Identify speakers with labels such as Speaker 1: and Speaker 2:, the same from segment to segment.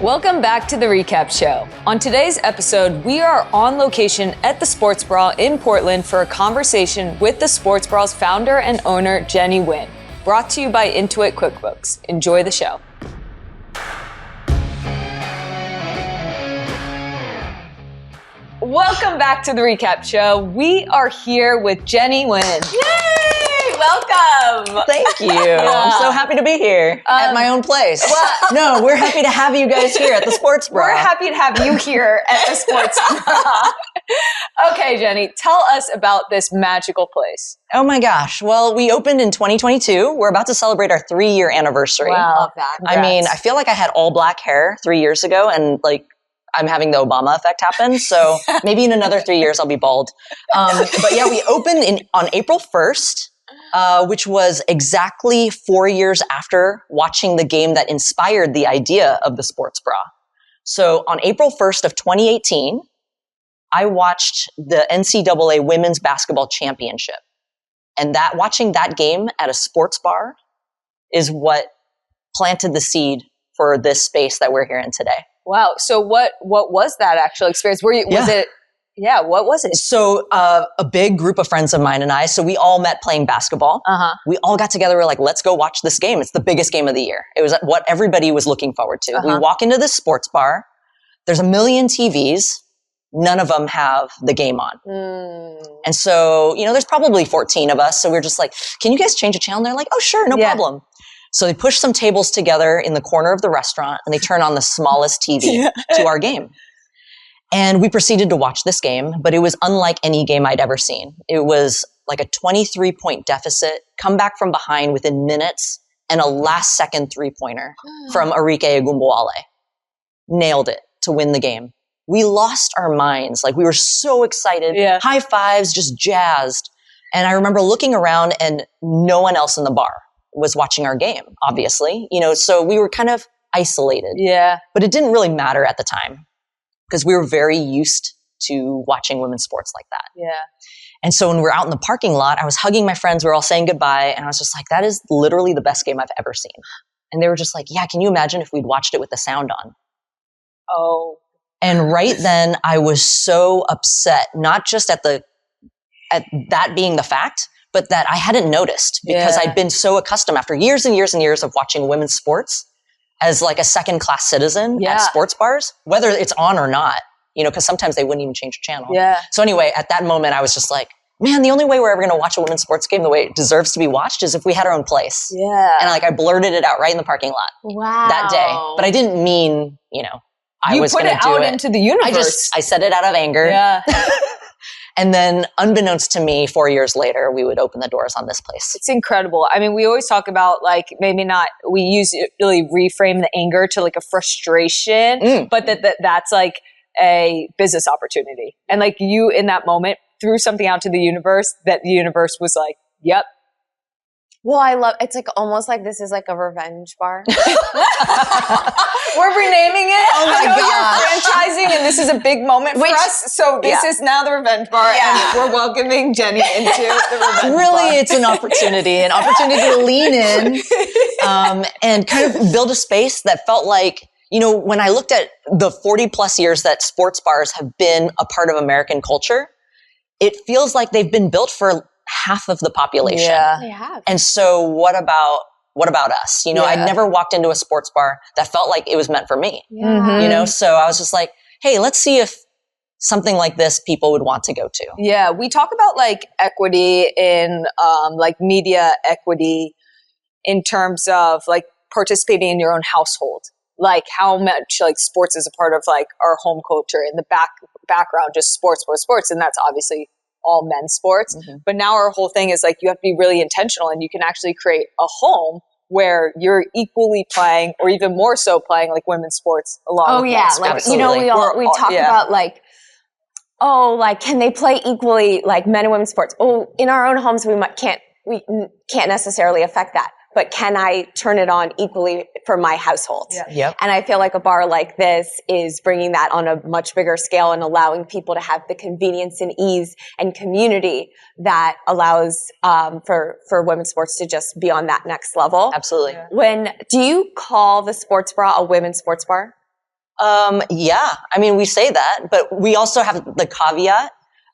Speaker 1: Welcome back to the Recap Show. On today's episode, we are on location at the Sports Bra in Portland for a conversation with the Sports Bra's founder and owner, Jenny Nguyen. Brought to you by Intuit QuickBooks. Enjoy the show. Welcome back to the Recap Show. We are here with Jenny Nguyen.
Speaker 2: Yay! Welcome.
Speaker 3: Thank you. I'm so happy to be here at my own place. No, we're happy to have you guys here at the Sports Bra.
Speaker 1: We're happy to have you here at the Sports Bra. Okay, Jenny, tell us about this magical place.
Speaker 3: Oh my gosh. Well, we opened in 2022. We're about to celebrate our 3-year anniversary.
Speaker 1: Wow.
Speaker 2: Love that.
Speaker 3: I mean, I feel like I had all black hair 3 years ago, and like I'm having the Obama effect happen. So maybe in another 3 years I'll be bald. But yeah, we opened on April 1st. Which was exactly 4 years after watching the game that inspired the idea of the Sports Bra. So on April 1st of 2018, I watched the NCAA Women's Basketball Championship. And watching that game at a sports bar is what planted the seed for this space that we're here in today.
Speaker 1: Wow. So what was that actual experience? What was it?
Speaker 3: So a big group of friends of mine and I, so we all met playing basketball. We all got together. We're like, let's go watch this game. It's the biggest game of the year. It was what everybody was looking forward to. We walk into this sports bar. There's a million TVs. None of them have the game on. And so, there's probably 14 of us. So we're just like, can you guys change a channel? And they're like, oh, sure, no problem. So they push some tables together in the corner of the restaurant and they turn on the smallest TV to our game. And we proceeded to watch this game, but it was unlike any game I'd ever seen. It was like a 23-point deficit, come back from behind within minutes, and a last-second three-pointer from Arike Egumbawale. Nailed it to win the game. We lost our minds. Like, we were so excited. High fives, just jazzed. And I remember looking around, and no one else in the bar was watching our game, obviously. So we were kind of isolated. But it didn't really matter at the time, because we were very used to watching women's sports like that. And so when we were out in the parking lot, I was hugging my friends. We were all saying goodbye. And I was just like, that is literally the best game I've ever seen. And they were just like, yeah, can you imagine if we'd watched it with the sound on?
Speaker 1: Oh.
Speaker 3: And right then I was so upset, not just at that being the fact, but that I hadn't noticed because I'd been so accustomed after years and years and years of watching women's sports as like a second-class citizen at sports bars, whether it's on or not, because sometimes they wouldn't even change the channel. So anyway, at that moment, I was just like, man, the only way we're ever going to watch a women's sports game the way it deserves to be watched is if we had our own place. And I blurted it out right in the parking lot that day. But I didn't mean, I was going to do it.
Speaker 1: You put it out into the universe.
Speaker 3: I said it out of anger. And then unbeknownst to me, 4 years later, we would open the doors on this place.
Speaker 1: It's incredible. I mean, we always talk about we usually reframe the anger to like a frustration, but that's like a business opportunity. And like you in that moment threw something out to the universe that the universe was like, yep.
Speaker 2: Well, it's like almost like this is like a revenge bar.
Speaker 1: We're renaming it.
Speaker 3: Oh my God.
Speaker 1: You're franchising and this is a big moment for us. So this is now the revenge bar and we're welcoming Jenny into the revenge bar.
Speaker 3: Really, it's an opportunity to lean in and kind of build a space that felt like, when I looked at the 40 plus years that sports bars have been a part of American culture, it feels like they've been built for half of the population.
Speaker 2: They have.
Speaker 3: And so what about us? I'd never walked into a sports bar that felt like it was meant for me. So I was just like, hey, let's see if something like this people would want to go to.
Speaker 1: Yeah. We talk about like equity in like media equity in terms of like participating in your own household. Like how much like sports is a part of like our home culture in the background, just sports. And that's obviously all men's sports. But now our whole thing is like, you have to be really intentional and you can actually create a home where you're equally playing or even more so playing like women's sports along with men's sports.
Speaker 2: Like, we talk about like, can they play equally like men and women's sports? Oh, in our own homes, we can't necessarily affect that. But can I turn it on equally for my household? And I feel like a bar like this is bringing that on a much bigger scale and allowing people to have the convenience and ease and community that allows for women's sports to just be on that next level.
Speaker 3: Absolutely.
Speaker 2: Do you call the Sports Bra a women's sports bar?
Speaker 3: Yeah. I mean, we say that, but we also have the caveat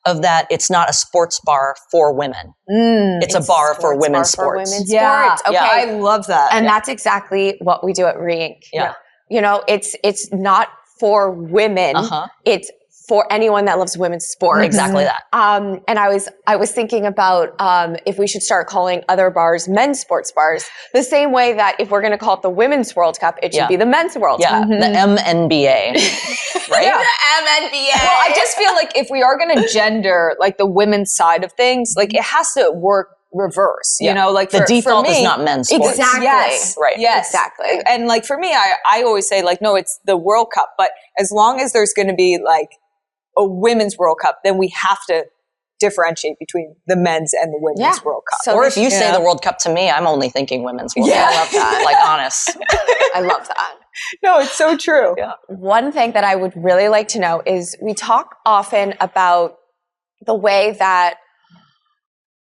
Speaker 3: of that it's not a sports bar for women. It's a bar for women's sports.
Speaker 2: Okay.
Speaker 1: Yeah, I love that.
Speaker 2: And that's exactly what we do at Re-Inc.
Speaker 3: Yeah.
Speaker 2: You know, it's not for women. It's for anyone that loves women's sports.
Speaker 3: Exactly that.
Speaker 2: And I was thinking about if we should start calling other bars men's sports bars, the same way that if we're going to call it the Women's World Cup, it should be the Men's World Cup.
Speaker 3: The MNBA, right?
Speaker 2: The MNBA.
Speaker 1: Well, I just feel like if we are going to gender like the women's side of things, like it has to work reverse, you know, like
Speaker 3: the default
Speaker 1: for me,
Speaker 3: is not men's sports.
Speaker 2: Exactly.
Speaker 1: Yes.
Speaker 3: Right.
Speaker 1: Yes.
Speaker 2: Exactly.
Speaker 1: And like for me, I always say like, no, it's the World Cup, but as long as there's going to be like a women's World Cup, then we have to differentiate between the men's and the women's World Cup.
Speaker 2: So
Speaker 3: or if you say the World Cup to me, I'm only thinking women's World Cup.
Speaker 2: I love that.
Speaker 3: Like, honest.
Speaker 2: I love that.
Speaker 1: No, it's so true.
Speaker 3: Yeah.
Speaker 2: One thing that I would really like to know is we talk often about the way that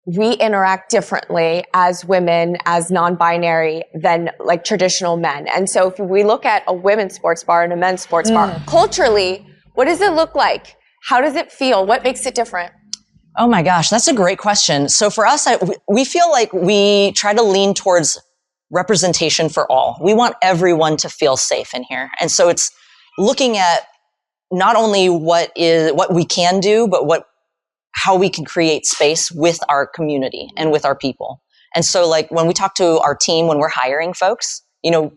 Speaker 2: we interact differently as women, as non-binary than like traditional men. And so if we look at a women's sports bar and a men's sports bar, culturally, what does it look like? How does it feel? What makes it different?
Speaker 3: Oh my gosh, that's a great question. So for us, we feel like we try to lean towards representation for all. We want everyone to feel safe in here. And so it's looking at not only what we can do, but how we can create space with our community and with our people. And so like when we talk to our team, when we're hiring folks, you know,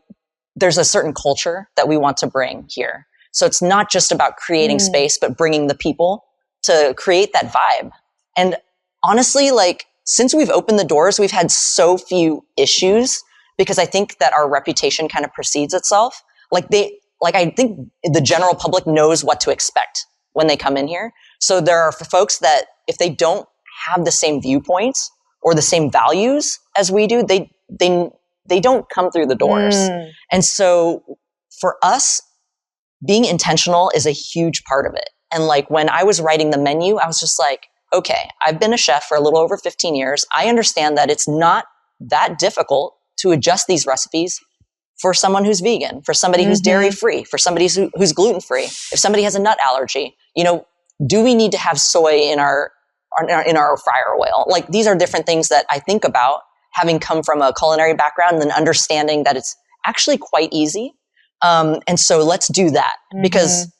Speaker 3: there's a certain culture that we want to bring here. So it's not just about creating space, but bringing the people to create that vibe. And honestly, like since we've opened the doors, we've had so few issues because I think that our reputation kind of precedes itself. I think the general public knows what to expect when they come in here. So there are folks that if they don't have the same viewpoints or the same values as we do, they don't come through the doors. And so for us, being intentional is a huge part of it. And like when I was writing the menu, I was just like, okay, I've been a chef for a little over 15 years. I understand that it's not that difficult to adjust these recipes for someone who's vegan, for somebody who's dairy free, for somebody who's gluten free. If somebody has a nut allergy, you know, do we need to have soy in our fryer oil? Like these are different things that I think about having come from a culinary background and then understanding that it's actually quite easy. And so let's do that because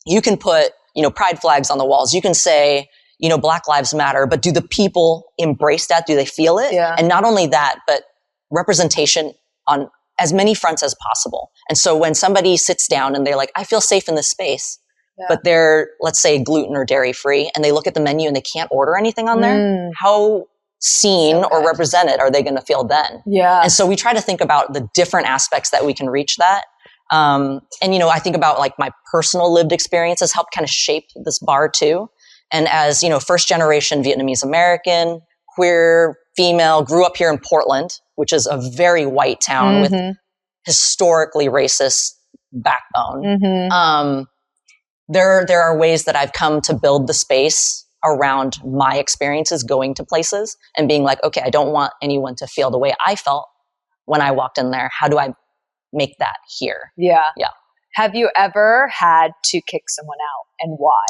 Speaker 3: you can put, you know, pride flags on the walls. You can say, you know, Black Lives Matter, but do the people embrace that? Do they feel it?
Speaker 1: Yeah. And
Speaker 3: not only that, but representation on as many fronts as possible. And so when somebody sits down and they're like, I feel safe in this space, but they're, let's say, gluten or dairy free, and they look at the menu and they can't order anything on there, how seen or represented are they going to feel then?
Speaker 1: Yeah.
Speaker 3: And so we try to think about the different aspects that we can reach that. And, you know, I think about like my personal lived experiences help kind of shape this bar too. And as, you know, first generation Vietnamese American, queer, female, grew up here in Portland, which is a very white town with historically racist backbone. There are ways that I've come to build the space around my experiences going to places and being like, okay, I don't want anyone to feel the way I felt when I walked in there. How do I make that here?
Speaker 1: Yeah.
Speaker 2: Have you ever had to kick someone out, and why?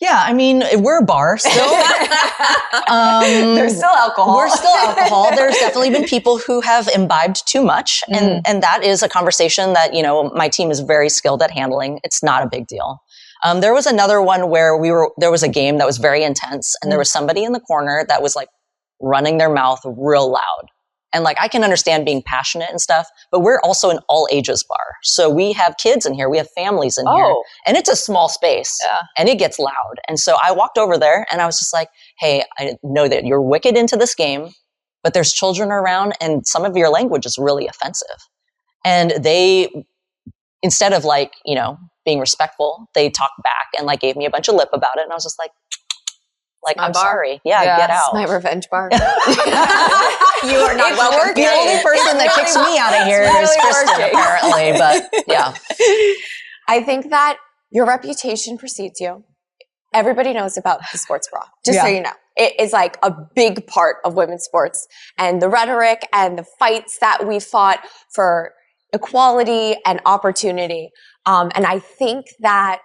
Speaker 3: Yeah, I mean, we're a bar still.
Speaker 2: There's still alcohol.
Speaker 3: We're still alcohol. There's definitely been people who have imbibed too much. And that is a conversation that, you know, my team is very skilled at handling. It's not a big deal. There was another one where there was a game that was very intense and there was somebody in the corner that was like running their mouth real loud. And like, I can understand being passionate and stuff, but we're also an all ages bar. So we have kids in here. We have families in here. And it's a small space and it gets loud. And so I walked over there and I was just like, hey, I know that you're wicked into this game, but there's children around and some of your language is really offensive. And they, instead of like, you know, being respectful, they talked back and like gave me a bunch of lip about it. And I was just like, I'm sorry. Yeah, get out.
Speaker 2: It's my revenge bar.
Speaker 3: You are not welcome. The only person that kicks me out of here is Kristen, apparently. But yeah.
Speaker 2: I think that your reputation precedes you. Everybody knows about the sports bra, just so you know. It is like a big part of women's sports. And the rhetoric and the fights that we fought for equality and opportunity. And I think that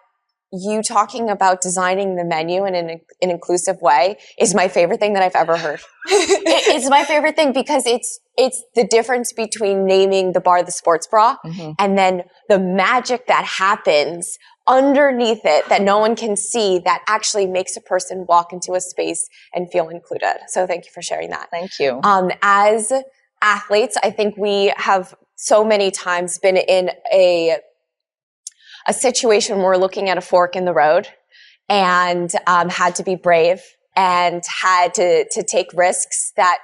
Speaker 2: you talking about designing the menu in an inclusive way is my favorite thing that I've ever heard. It's my favorite thing because it's the difference between naming the bar the sports bra and then the magic that happens underneath it that no one can see that actually makes a person walk into a space and feel included. So thank you for sharing that.
Speaker 3: Thank you.
Speaker 2: As athletes, I think we have so many times been in a situation where we're looking at a fork in the road and had to be brave and had to take risks that,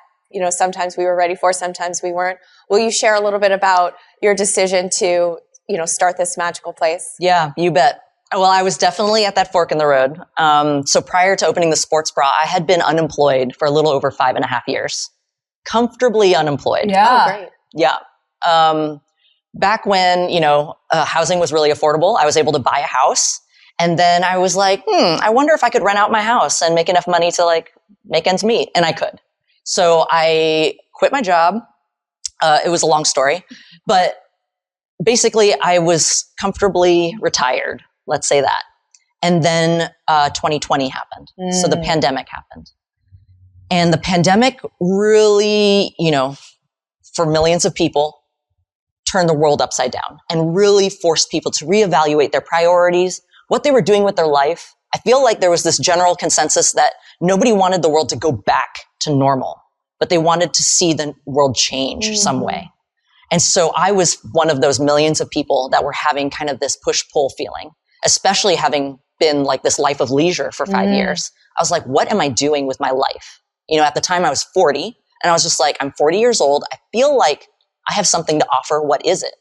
Speaker 2: sometimes we were ready for, sometimes we weren't. Will you share a little bit about your decision to, start this magical place?
Speaker 3: Yeah, you bet. Well, I was definitely at that fork in the road. So prior to opening the sports bra, I had been unemployed for a little over 5.5 years. Comfortably unemployed.
Speaker 1: Yeah.
Speaker 2: Oh, great.
Speaker 3: Yeah. Back when, housing was really affordable, I was able to buy a house. And then I was like, I wonder if I could rent out my house and make enough money to make ends meet. And I could. So I quit my job. It was a long story, but basically I was comfortably retired. Let's say that. And then 2020 happened. So the pandemic happened. And the pandemic really, for millions of people, turned the world upside down and really forced people to reevaluate their priorities, what they were doing with their life. I feel like there was this general consensus that nobody wanted the world to go back to normal, but they wanted to see the world change some way. And so I was one of those millions of people that were having kind of this push-pull feeling, especially having been this life of leisure for 5 years. I was like, what am I doing with my life? At the time I was 40 and I was just like, I'm 40 years old. I feel like I have something to offer. What is it?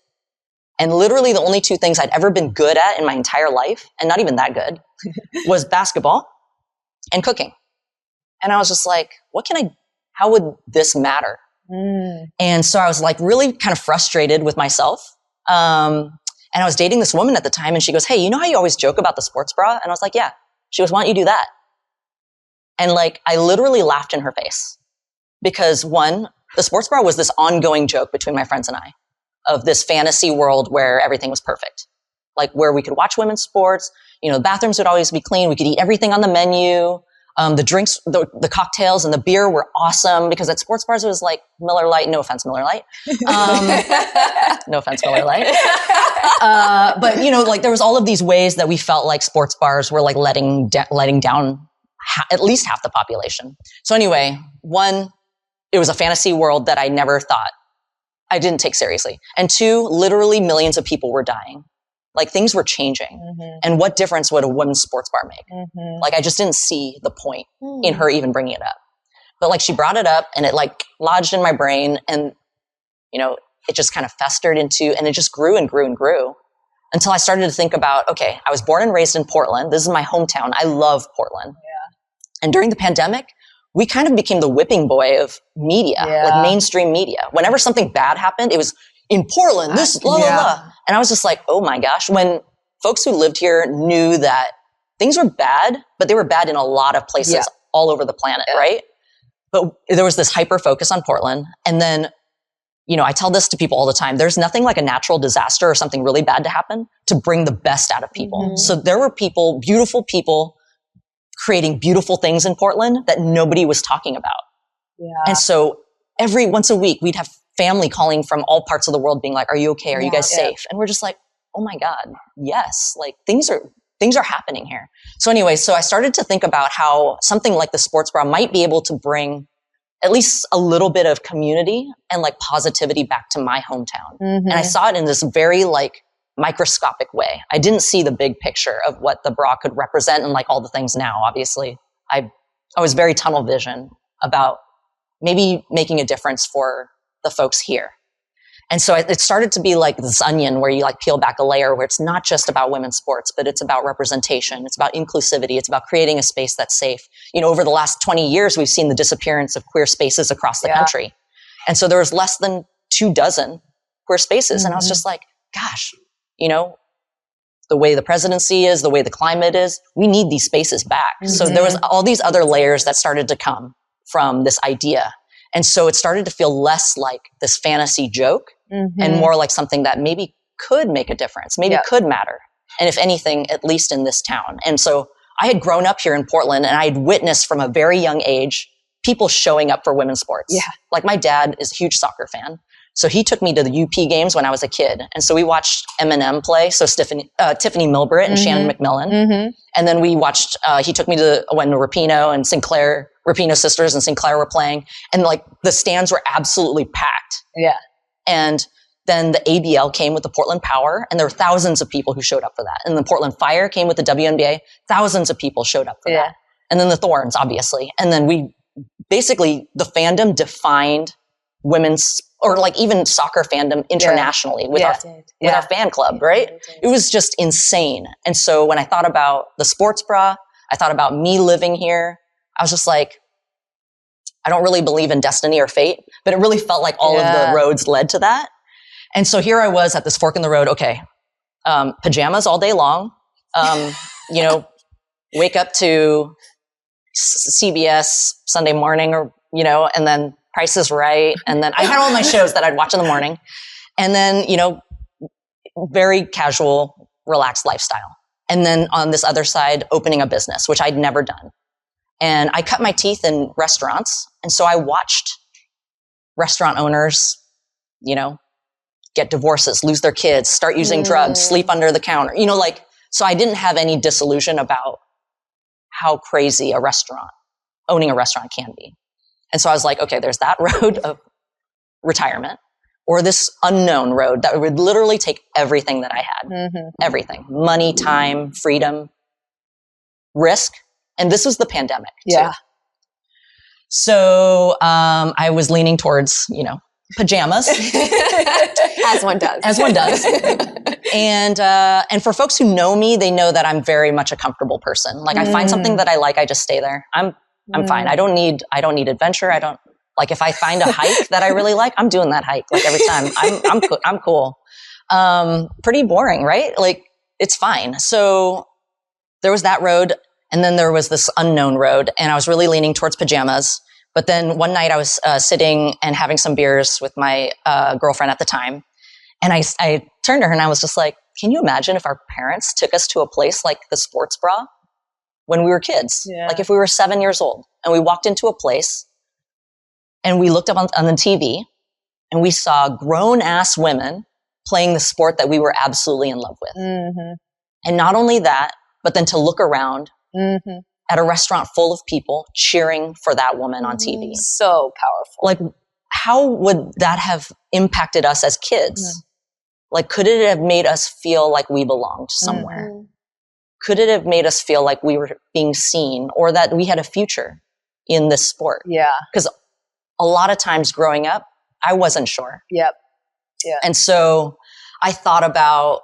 Speaker 3: And literally the only two things I'd ever been good at in my entire life, and not even that good, was basketball and cooking. And I was just like, how would this matter? And so I was really kind of frustrated with myself. And I was dating this woman at the time and she goes, hey, you know how you always joke about the sports bra? And I was like, yeah. She goes, why don't you do that? And I literally laughed in her face because one, the sports bra was this ongoing joke between my friends and I of this fantasy world where everything was perfect. Where we could watch women's sports, the bathrooms would always be clean. We could eat everything on the menu. The drinks, the cocktails and the beer were awesome because at sports bars it was Miller Lite. No offense, Miller Lite. No offense, Miller Lite. But there was all of these ways that we felt like sports bars were letting down at least half the population. So anyway, one, it was a fantasy world that I never thought I didn't take seriously. And two, literally millions of people were dying. Things were changing. And what difference would a women's sports bar make? I just didn't see the point in her even bringing it up. But she brought it up and it lodged in my brain and, it just kind of festered into, and it just grew and grew and grew until I started to think about, okay, I was born and raised in Portland. This is my hometown. I love Portland. Yeah. And during the pandemic, we kind of became the whipping boy of media, mainstream media. Whenever something bad happened, it was in Portland, this, blah, blah, blah. And I was just like, oh my gosh, when folks who lived here knew that things were bad, but they were bad in a lot of places all over the planet, right? But there was this hyper focus on Portland. And then, I tell this to people all the time. There's nothing like a natural disaster or something really bad to happen to bring the best out of people. So there were beautiful people creating beautiful things in Portland that nobody was talking about. Yeah. And so every once a week, we'd have family calling from all parts of the world being like, are you okay? Are you guys safe? And we're just like, oh my God, yes. Things are happening here. So anyway, so I started to think about how something like the sports bra might be able to bring at least a little bit of community and positivity back to my hometown. And I saw it in this very microscopic way. I didn't see the big picture of what the bra could represent and all the things now. Obviously, I was very tunnel vision about maybe making a difference for the folks here. And so it started to be this onion where you peel back a layer where it's not just about women's sports, but it's about representation. It's about inclusivity. It's about creating a space that's safe. Over the last 20 years, we've seen the disappearance of queer spaces across the country. And so there was less than 24 queer spaces. And I was just like, gosh, the way the presidency is, the way the climate is, we need these spaces back. So there was all these other layers that started to come from this idea. And so it started to feel less like this fantasy joke and more like something that maybe could make a difference, maybe could matter. And if anything, at least in this town. And so I had grown up here in Portland, and I had witnessed from a very young age people showing up for women's sports.
Speaker 1: Yeah.
Speaker 3: Like my dad is a huge soccer fan. So he took me to the UP games when I was a kid. And so we watched Eminem play. So Tiffany Milbrit and Shannon McMillan. And then we watched, he took me to when Rapinoe and Sinclair, Rapinoe sisters and Sinclair were playing. And like the stands were absolutely packed.
Speaker 1: Yeah.
Speaker 3: And then the ABL came with the Portland Power, and there were thousands of people who showed up for that. And the Portland Fire came with the WNBA. Thousands of people showed up for that. And then the Thorns, obviously. And then basically the fandom defined women's, or like even soccer fandom internationally with our fan club, right? It was just insane. And so when I thought about the sports bra, I thought about me living here. I was just like, I don't really believe in destiny or fate, but it really felt like all of the roads led to that. And so here I was at this fork in the road. Okay. Pajamas all day long. Wake up to CBS Sunday morning and then Price is Right. And then I had all my shows that I'd watch in the morning. And then, very casual, relaxed lifestyle. And then on this other side, opening a business, which I'd never done. And I cut my teeth in restaurants. And so I watched restaurant owners, get divorces, lose their kids, start using drugs, sleep under the counter, so I didn't have any disillusion about how crazy owning a restaurant can be. And so I was like, okay, there's that road of retirement, or this unknown road that would literally take everything that I had, everything, money, time, freedom, risk. And this was the pandemic too. So, I was leaning towards, pajamas.
Speaker 2: As one does.
Speaker 3: And for folks who know me, they know that I'm very much a comfortable person. Like I find something that I like, I just stay there. I'm fine. I don't need adventure. If I find a hike that I really like, I'm doing that hike like every time. I'm cool. Pretty boring, right? Like it's fine. So there was that road, and then there was this unknown road, and I was really leaning towards pajamas. But then one night I was sitting and having some beers with my girlfriend at the time. And I turned to her and I was just like, can you imagine if our parents took us to a place like the sports bra when we were kids? Yeah. Like if we were 7 years old and we walked into a place and we looked up on the TV and we saw grown ass women playing the sport that we were absolutely in love with. And not only that, but then to look around at a restaurant full of people cheering for that woman on TV.
Speaker 1: So powerful.
Speaker 3: Like, how would that have impacted us as kids? Like, could it have made us feel like we belonged somewhere? Could it have made us feel like we were being seen, or that we had a future in this sport? Yeah. Because a lot of times growing up, I wasn't sure.
Speaker 1: Yep. Yeah.
Speaker 3: And so I thought about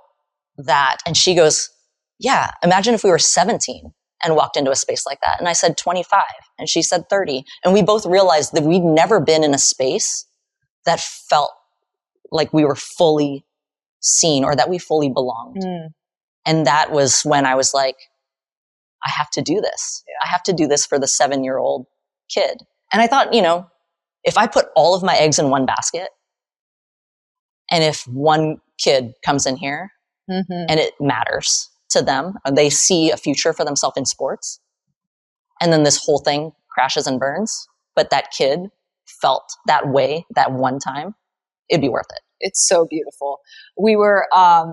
Speaker 3: that, and she goes, yeah, imagine if we were 17 and walked into a space like that. And I said 25, and she said 30. And we both realized that we'd never been in a space that felt like we were fully seen or that we fully belonged. And that was when I was like, I have to do this. Yeah. I have to do this for the 7-year-old kid. And I thought, if I put all of my eggs in one basket, and if one kid comes in here and it matters to them, they see a future for themselves in sports, and then this whole thing crashes and burns, but that kid felt that way that one time, it'd be worth it.
Speaker 1: It's so beautiful. We were,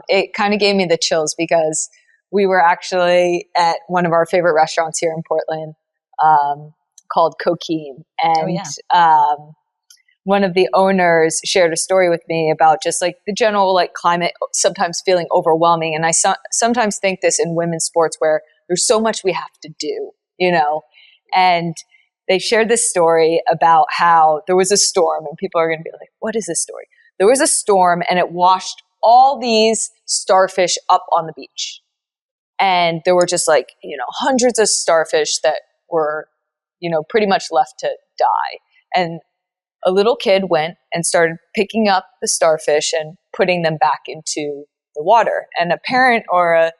Speaker 1: it kind of gave me the chills because we were actually at one of our favorite restaurants here in Portland, called Coquine. And, one of the owners shared a story with me about just like the general like climate sometimes feeling overwhelming. And I sometimes think this in women's sports where there's so much we have to do, and they shared this story about how there was a storm, and people are going to be like, what is this story? There was a storm and it washed all these starfish up on the beach. And there were just like, hundreds of starfish that were, pretty much left to die. And a little kid went and started picking up the starfish and putting them back into the water. And a parent or a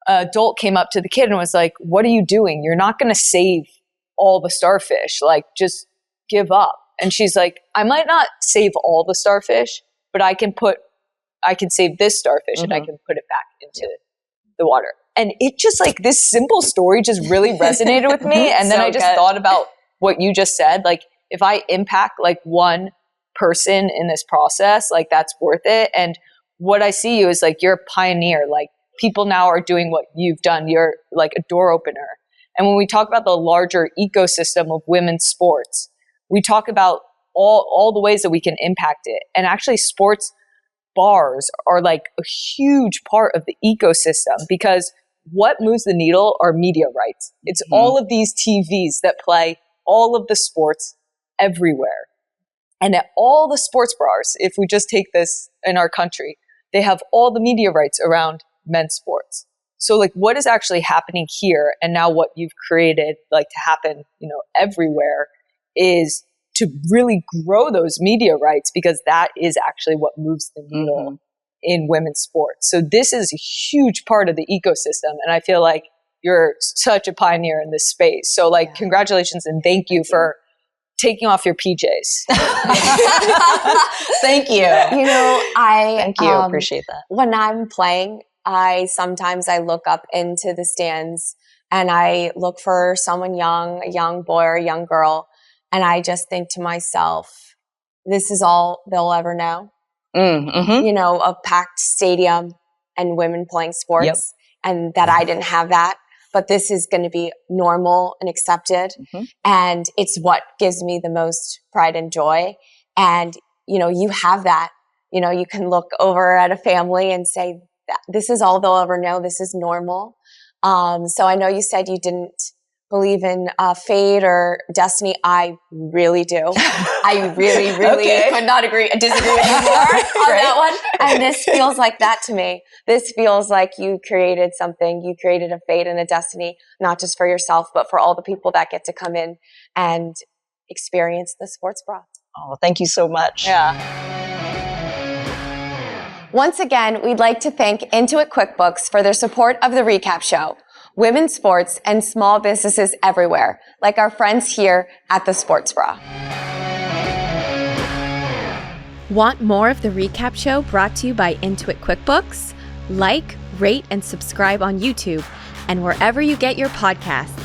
Speaker 1: adult came up to the kid and was like, what are you doing? You're not going to save all the starfish. Like, just give up. And she's like, I might not save all the starfish, but I can put I can save this starfish and I can put it back into the water. And it just like this simple story just really resonated with me. And then I just thought about what you just said. Like if I impact like one person in this process, like that's worth it. And what I see you is like, you're a pioneer. Like people now are doing what you've done. You're like a door opener. And when we talk about the larger ecosystem of women's sports, we talk about all the ways that we can impact it. And actually sports bars are like a huge part of the ecosystem, because what moves the needle are media rights. It's all of these TVs that play all of the sports everywhere. And at all the sports bars, if we just take this in our country, they have all the media rights around men's sports. So like what is actually happening here, and now what you've created like to happen, you know, everywhere, is to really grow those media rights, because that is actually what moves the needle in women's sports. So this is a huge part of the ecosystem. And I feel like you're such a pioneer in this space. So like, congratulations and thank you for taking off your PJs.
Speaker 3: Thank you.
Speaker 2: You know,
Speaker 3: Thank you. Appreciate that.
Speaker 2: When I'm playing, I look up into the stands and I look for someone young, a young boy or a young girl. And I just think to myself, this is all they'll ever know. You know, a packed stadium and women playing sports, and that I didn't have that. But this is going to be normal and accepted. And it's what gives me the most pride and joy. And, you know, you have that. You know, you can look over at a family and say, this is all they'll ever know. This is normal. So I know you said you didn't believe in fate or destiny. I really do. I really could not disagree with you more on that one. And this feels like that to me. This feels like you created something. You created a fate and a destiny, not just for yourself, but for all the people that get to come in and experience the sports bra.
Speaker 3: Oh, thank you so much.
Speaker 2: Once again, we'd like to thank Intuit QuickBooks for their support of the recap show. Women's sports and small businesses everywhere, like our friends here at the Sports Bra.
Speaker 4: Want more of the recap show brought to you by Intuit QuickBooks? Like, rate, and subscribe on YouTube and wherever you get your podcasts.